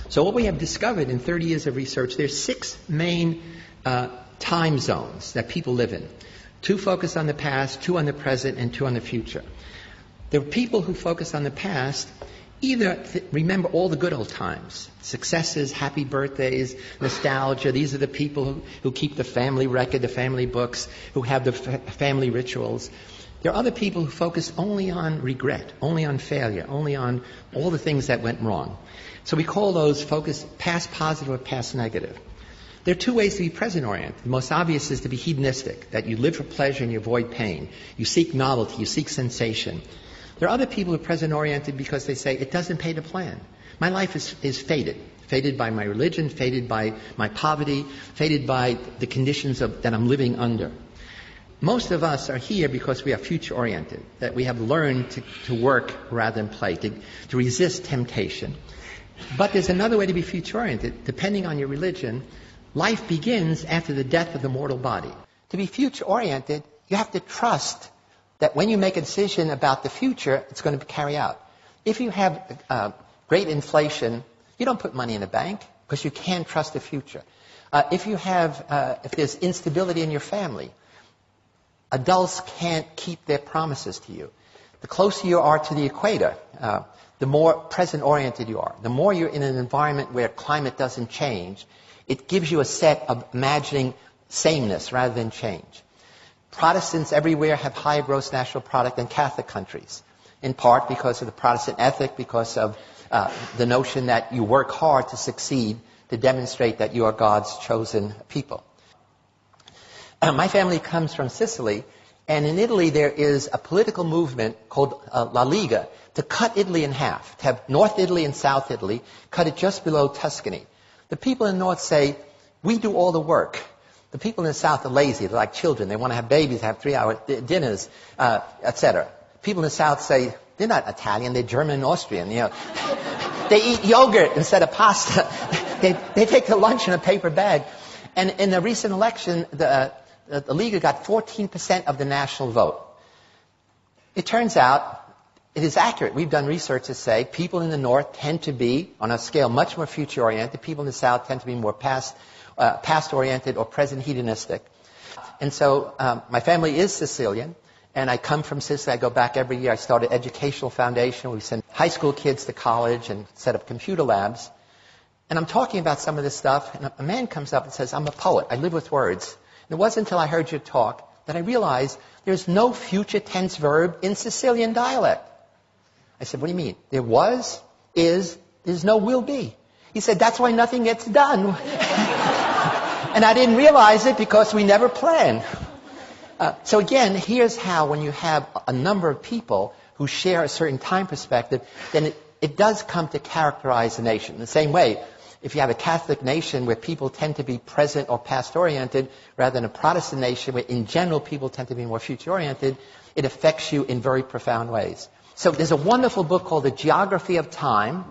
So what we have discovered in 30 years of research, there's 6 main time zones that people live in. 2 focus on the past, 2 on the present, and 2 on the future. The people who focus on the past either remember all the good old times, successes, happy birthdays, nostalgia. These are the people who keep the family record, the family books, who have the family rituals. There are other people who focus only on regret, only on failure, only on all the things that went wrong. So we call those focus past positive or past negative. There are 2 ways to be present-oriented. The most obvious is to be hedonistic, that you live for pleasure and you avoid pain. You seek novelty, you seek sensation. There are other people who are present-oriented because they say, it doesn't pay to plan. My life is fated. Fated by my religion, fated by my poverty, fated by the conditions that I'm living under. Most of us are here because we are future-oriented, that we have learned to work rather than play, to resist temptation. But there's another way to be future-oriented. Depending on your religion, life begins after the death of the mortal body. To be future-oriented, you have to trust that when you make a decision about the future, it's going to carry out. If you have great inflation, you don't put money in the bank because you can't trust the future. If there's instability in your family, adults can't keep their promises to you. The closer you are to the equator, the more present-oriented you are. The more you're in an environment where climate doesn't change, it gives you a set of imagining sameness rather than change. Protestants everywhere have higher gross national product than Catholic countries, in part because of the Protestant ethic, because of the notion that you work hard to succeed, to demonstrate that you are God's chosen people. My family comes from Sicily, and in Italy there is a political movement called La Liga to cut Italy in half, to have North Italy and South Italy, cut it just below Tuscany. The people in the North say, we do all the work. The people in the South are lazy. They're like children. They want to have babies, have 3-hour dinners, etc. People in the South say, they're not Italian, they're German and Austrian. You know. They eat yogurt instead of pasta. They take their lunch in a paper bag. And in the recent election, the Liga got 14% of the national vote. It turns out it is accurate. We've done research to say people in the North tend to be, on a scale much more future-oriented. People in the South tend to be more past-oriented or present hedonistic. And so my family is Sicilian, and I come from Sicily. I go back every year. I start an educational foundation. We send high school kids to college and set up computer labs. And I'm talking about some of this stuff, and a man comes up and says, I'm a poet. I live with words. And it wasn't until I heard you talk that I realized there's no future tense verb in Sicilian dialect. I said, what do you mean? There was, is, there's no will be. He said, that's why nothing gets done. And I didn't realize it because we never plan. So again, here's how when you have a number of people who share a certain time perspective, then it does come to characterize a nation. In the same way, if you have a Catholic nation where people tend to be present or past-oriented, rather than a Protestant nation where in general people tend to be more future-oriented, it affects you in very profound ways. So there's a wonderful book called The Geography of Time,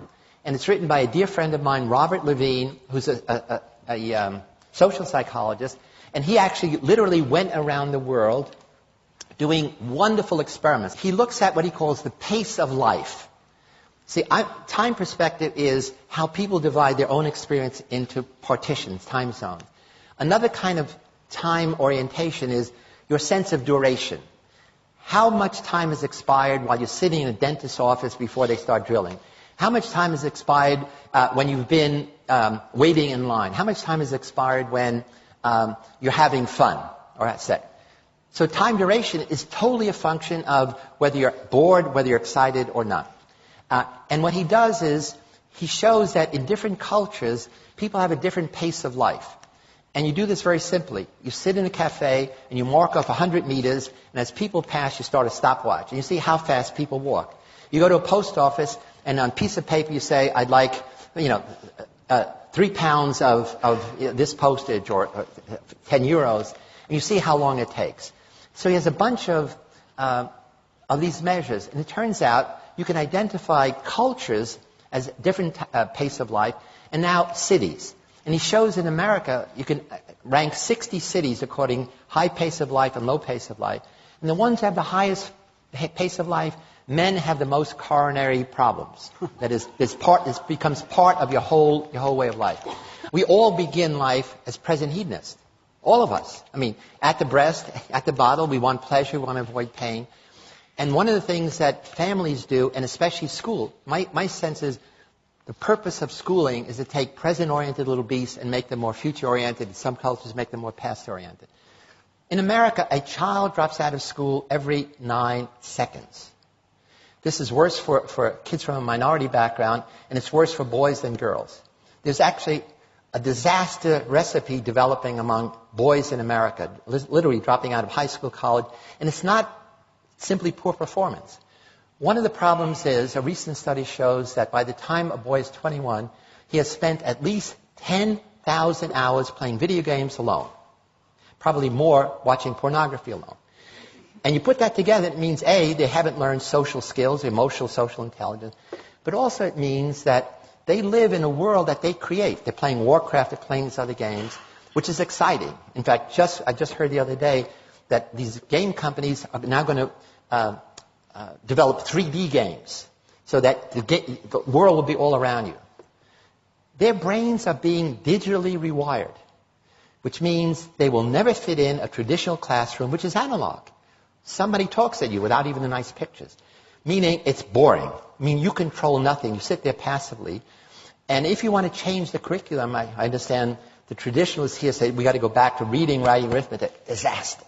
and it's written by a dear friend of mine, Robert Levine, who's a social psychologist, and he actually literally went around the world doing wonderful experiments. He looks at what he calls the pace of life. See, time perspective is how people divide their own experience into partitions, time zones. Another kind of time orientation is your sense of duration. How much time has expired while you're sitting in a dentist's office before they start drilling? How much time has expired when you've been waiting in line? How much time has expired when you're having fun? Or that's it. So time duration is totally a function of whether you're bored, whether you're excited or not. And what he does is he shows that in different cultures, people have a different pace of life. And you do this very simply. You sit in a cafe and you mark off 100 meters, and as people pass, you start a stopwatch. And you see how fast people walk. You go to a post office, and on a piece of paper you say, I'd like, 3 pounds of this postage or 10 euros, and you see how long it takes. So he has a bunch of these measures, and it turns out you can identify cultures as different pace of life, and now cities. And he shows in America, you can rank 60 cities according high pace of life and low pace of life. And the ones that have the highest pace of life, men have the most coronary problems. That is, this becomes part of your whole way of life. We all begin life as present hedonists. All of us. I mean, at the breast, at the bottle, we want pleasure, we want to avoid pain. And one of the things that families do, and especially school, my sense is the purpose of schooling is to take present-oriented little beasts and make them more future-oriented. In some cultures, make them more past-oriented. In America, a child drops out of school every 9 seconds. This is worse for kids from a minority background, and it's worse for boys than girls. There's actually a disaster recipe developing among boys in America, literally dropping out of high school, college, and it's not simply poor performance. One of the problems is, a recent study shows that by the time a boy is 21, he has spent at least 10,000 hours playing video games alone. Probably more watching pornography alone. And you put that together, it means, A, they haven't learned social skills, emotional, social intelligence, but also it means that they live in a world that they create. They're playing Warcraft, they're playing these other games, which is exciting. In fact, I just heard the other day that these game companies are now going to develop 3D games so that the world will be all around you. Their brains are being digitally rewired, which means they will never fit in a traditional classroom, which is analog. Somebody talks at you without even the nice pictures. Meaning it's boring. I mean, you control nothing. You sit there passively. And if you want to change the curriculum, I understand the traditionalists here say we got to go back to reading, writing, arithmetic. Disaster.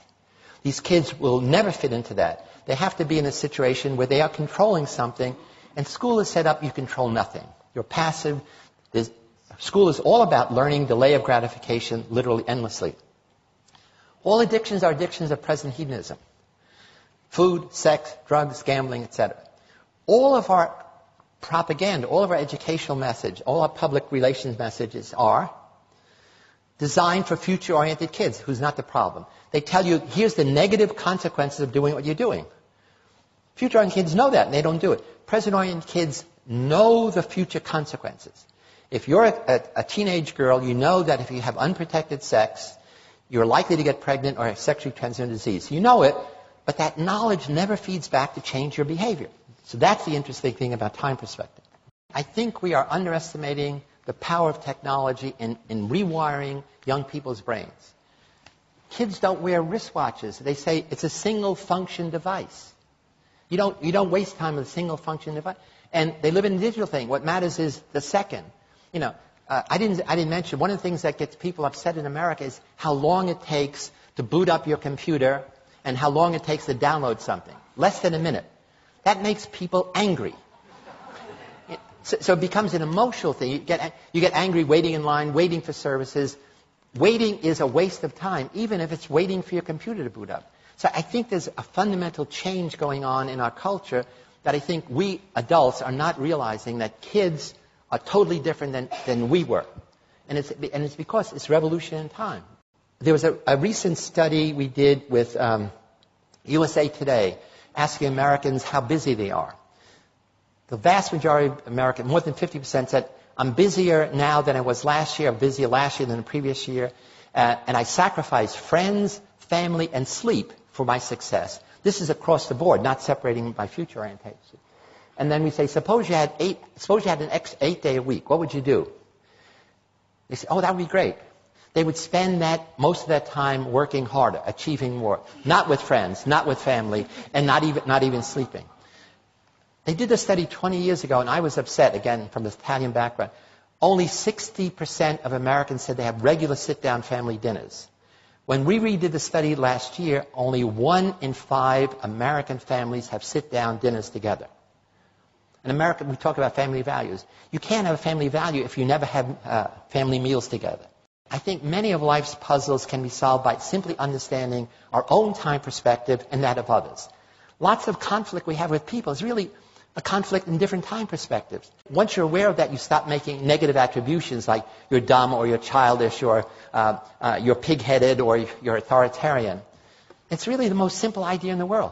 These kids will never fit into that. They have to be in a situation where they are controlling something, and school is set up, you control nothing. You're passive. School is all about learning, delay of gratification, literally endlessly. All addictions are addictions of present hedonism. Food, sex, drugs, gambling, etc. All of our propaganda, all of our educational message, all our public relations messages are designed for future-oriented kids, who's not the problem. They tell you, here's the negative consequences of doing what you're doing. Future-oriented kids know that, and they don't do it. Present-oriented kids know the future consequences. If you're a teenage girl, you know that if you have unprotected sex, you're likely to get pregnant or have sexually transmitted disease. You know it, but that knowledge never feeds back to change your behavior. So that's the interesting thing about time perspective. I think we are underestimating the power of technology in rewiring young people's brains. Kids don't wear wristwatches. They say it's a single function device. You don't waste time with a single function device. And they live in a digital thing. What matters is the second. You know, I didn't mention, one of the things that gets people upset in America is how long it takes to boot up your computer and how long it takes to download something. Less than a minute. That makes people angry. So it becomes an emotional thing. You get angry waiting in line, waiting for services. Waiting is a waste of time, even if it's waiting for your computer to boot up. So I think there's a fundamental change going on in our culture that I think we adults are not realizing, that kids are totally different than we were. And it's because it's revolution in time. There was a recent study we did with USA Today, asking Americans how busy they are. The vast majority of Americans, more than 50%, said, I'm busier now than I was last year, I'm busier last year than the previous year, and I sacrifice friends, family, and sleep for my success. This is across the board, not separating by future orientation. And then we say, suppose you had an 8-day a week, what would you do? They say, oh, that would be great. They would spend most of that time working harder, achieving more, not with friends, not with family, and not even sleeping. They did this study 20 years ago, and I was upset, again, from this Italian background. Only 60% of Americans said they have regular sit-down family dinners. When we redid the study last year, only 1 in 5 American families have sit-down dinners together. In America, we talk about family values. You can't have a family value if you never have family meals together. I think many of life's puzzles can be solved by simply understanding our own time perspective and that of others. Lots of conflict we have with people is really a conflict in different time perspectives. Once you're aware of that, you stop making negative attributions like you're dumb or you're childish or you're pig-headed or you're authoritarian. It's really the most simple idea in the world.